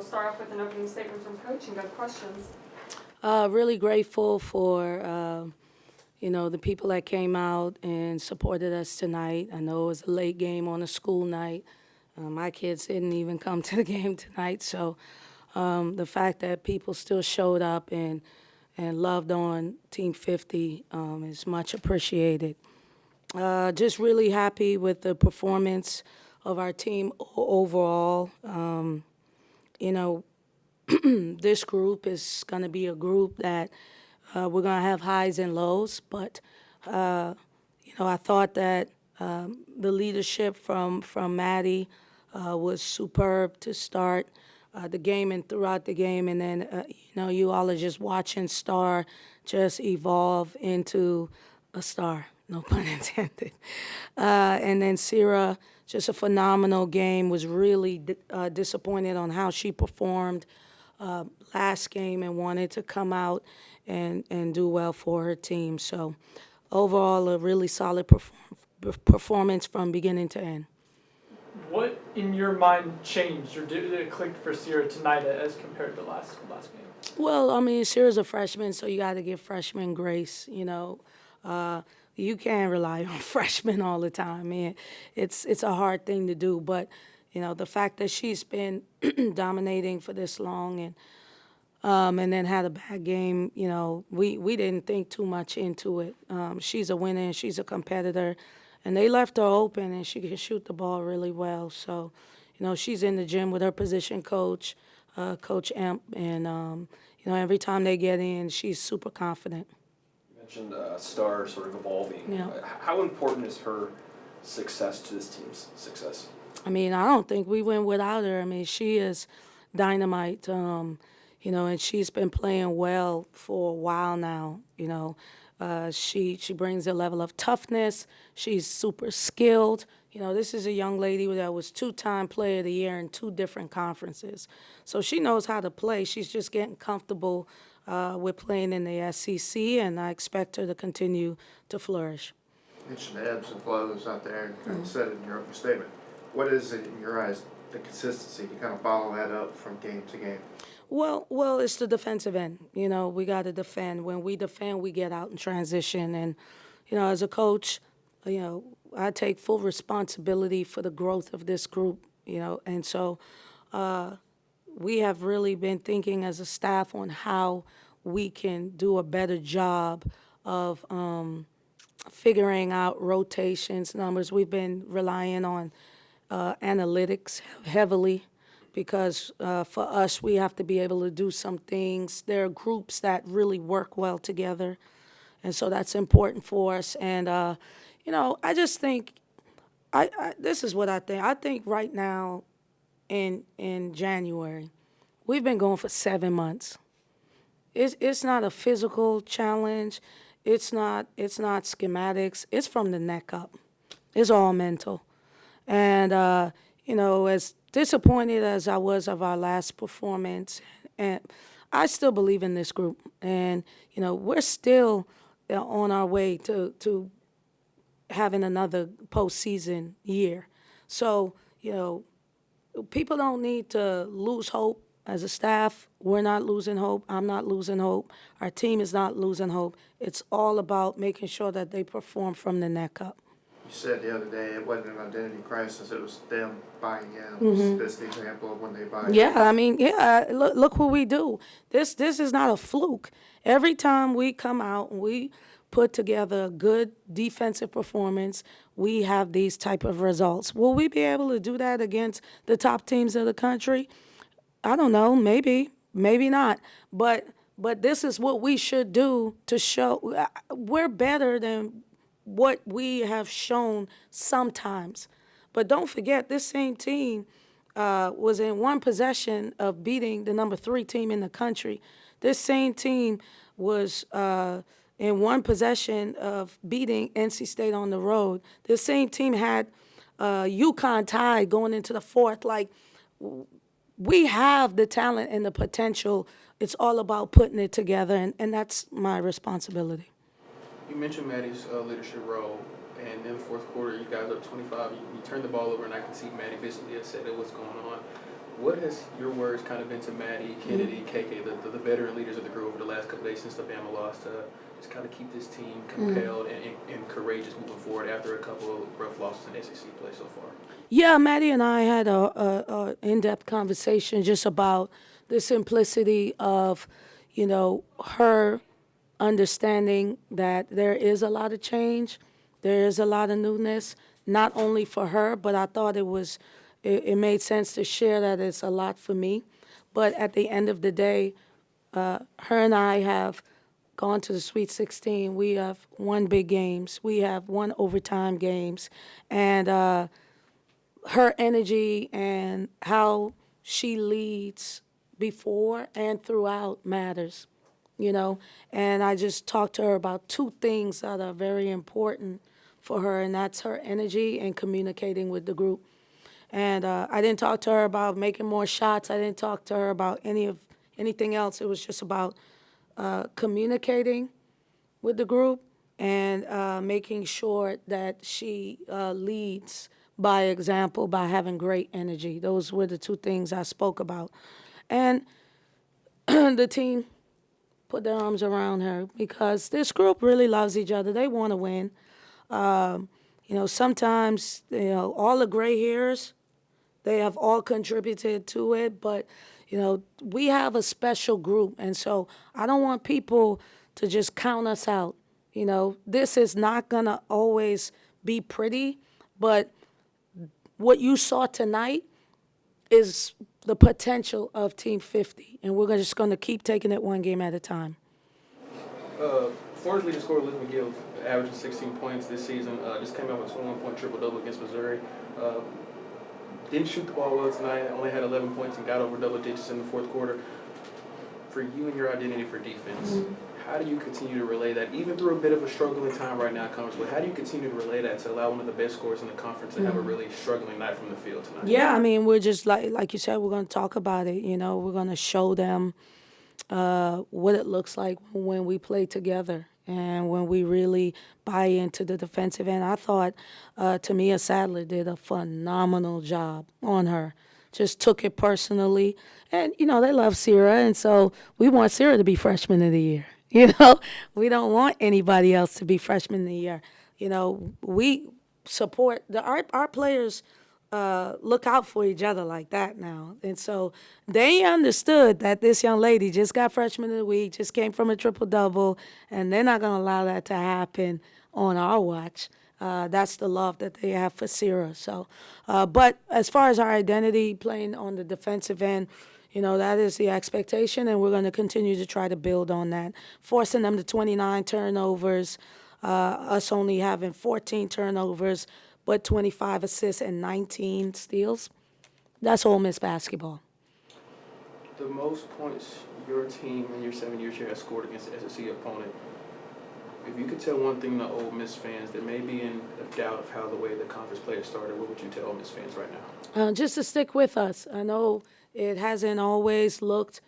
we'll start off with an opening statement from Coach and go to questions. Really grateful for, the people that came out and supported us tonight. I know it was a late game on a school night. My kids didn't even come to the game tonight, so the fact that people still showed up and loved on Team 50 is much appreciated. Just really happy with the performance of our team overall. This group is going to be a group that we're going to have highs and lows, but, I thought that the leadership from Maddie was superb to start the game and throughout the game, and then, you all are just watching Star just evolve into a star, no pun intended. And then Sierra, just a phenomenal game, was really disappointed on how she performed last game and wanted to come out and do well for her team. So overall, a really solid performance from beginning to end. What in your mind changed or did it click for Sierra tonight as compared to last game? Well, Sierra's a freshman, so you got to give freshmen grace. You can't rely on freshmen all the time. It's a hard thing to do, but the fact that she's been dominating for this long and then had a bad game, we didn't think too much into it. She's a winner and she's a competitor, and they left her open and she can shoot the ball really well. So, she's in the gym with her position coach, Coach Emp, and every time they get in, she's super confident. You mentioned Star sort of evolving. Yeah. How important is her success to this team's success? I don't think we win without her. She is dynamite, and she's been playing well for a while now. She brings a level of toughness. She's super skilled. This is a young lady that was two-time player of the year in 2 different conferences. So she knows how to play. She's just getting comfortable with playing in the SEC, and I expect her to continue to flourish. You mentioned the ebbs and flows out there, and you kind of said it in your opening statement. What is it in your eyes, the consistency to kind of follow that up from game to game? Well, it's the defensive end. We got to defend. When we defend, we get out in transition. And, as a coach, I take full responsibility for the growth of this group, And so we have really been thinking as a staff on how we can do a better job of figuring out rotations, numbers. We've been relying on analytics heavily because for us, we have to be able to do some things. There are groups that really work well together, and so that's important for us. And, I just think, this is what I think. I think right now in January, we've been going for 7 months. It's not a physical challenge. It's not schematics. It's from the neck up. It's all mental. And, as disappointed as I was of our last performance, and I still believe in this group. And, we're still on our way to having another postseason year. So, people don't need to lose hope. As a staff, we're not losing hope. I'm not losing hope. Our team is not losing hope. It's all about making sure that they perform from the neck up. You said the other day it wasn't an identity crisis, it was them buying in. That's the example of when they buy in. Yeah, look what we do. This is not a fluke. Every time we come out and we put together a good defensive performance, we have these type of results. Will we be able to do that against the top teams of the country? I don't know, maybe not. But this is what we should do to show we're better than what we have shown sometimes. But don't forget, this same team was in one possession of beating the number 3 team in the country. This same team was in one possession of beating NC State on the road. This same team had UConn tied going into the 4th. We have the talent and the potential. It's all about putting it together, and that's my responsibility. You mentioned Maddie's leadership role, and in the 4th quarter, you guys up 25. You turned the ball over, and I can see Maddie visibly upset at what's going on. What has your words kind of been to Maddie, Kennedy, KK, the veteran leaders of the group over the last couple days since the Bama loss to just kind of keep this team compelled and courageous moving forward after a couple of rough losses in SEC play so far? Yeah, Maddie and I had a in-depth conversation just about the simplicity of, her understanding that there is a lot of change, there is a lot of newness, not only for her, but I thought it made sense to share that it's a lot for me. But at the end of the day, her and I have gone to the Sweet 16. We have won big games. We have won overtime games. And her energy and how she leads before and throughout matters, And I just talked to her about two things that are very important for her, and that's her energy and communicating with the group. And I didn't talk to her about making more shots. I didn't talk to her about anything else. It was just about communicating with the group and making sure that she leads by example, by having great energy. Those were the two things I spoke about. And the team put their arms around her because this group really loves each other. They want to win. Sometimes, all the gray hairs, they have all contributed to it, but, we have a special group, and so I don't want people to just count us out. This is not going to always be pretty, but what you saw tonight is the potential of Team 50, and we're just going to keep taking it one game at a time. Florida's leading scorer, Liz McGill, averaging 16 points this season, just came out with a 21-point triple-double against Missouri. Didn't shoot the ball well tonight, only had 11 points and got over double digits in the fourth quarter. For you and your identity for defense, how do you continue to relay that, even through a bit of a struggling time right now in conference play? How do you continue to relay that to allow one of the best scorers in the conference to have a really struggling night from the field tonight? Yeah, I mean, we're just like you said, we're going to talk about it. We're going to show them what it looks like when we play together and when we really buy into the defensive end. I thought Tamia Sadler did a phenomenal job on her. Just took it personally. And, they love Sierra, and so we want Sierra to be freshman of the year. We don't want anybody else to be freshman of the year. We support our players look out for each other like that now. And so they understood that this young lady just got freshman of the week, just came from a triple-double, and they're not going to allow that to happen on our watch. That's the love that they have for Sierra. So, but as far as our identity playing on the defensive end, that is the expectation, and we're going to continue to try to build on that, forcing them to 29 turnovers, us only having 14 turnovers, but 25 assists and 19 steals. That's Ole Miss basketball. The most points your team in your 7 years here has scored against the SEC opponent, if you could tell one thing to Ole Miss fans that may be in doubt of how the way the conference play has started, what would you tell Ole Miss fans right now? Just to stick with us. I know it hasn't always looked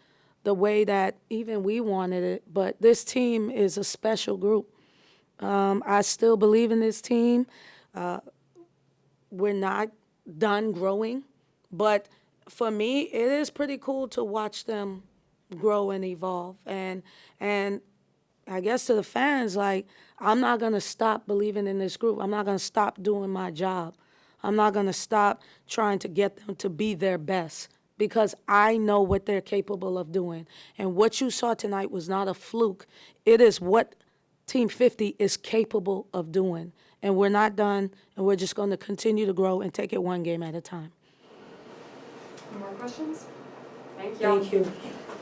the way that even we wanted it, but this team is a special group. I still believe in this team. We're not done growing, but for me, it is pretty cool to watch them grow and evolve. And I guess to the fans, I'm not going to stop believing in this group. I'm not going to stop doing my job. I'm not going to stop trying to get them to be their best because I know what they're capable of doing. And what you saw tonight was not a fluke. It is what Team 50 is capable of doing. And we're not done, and we're just going to continue to grow and take it one game at a time. Any more questions? Thank you. Thank you.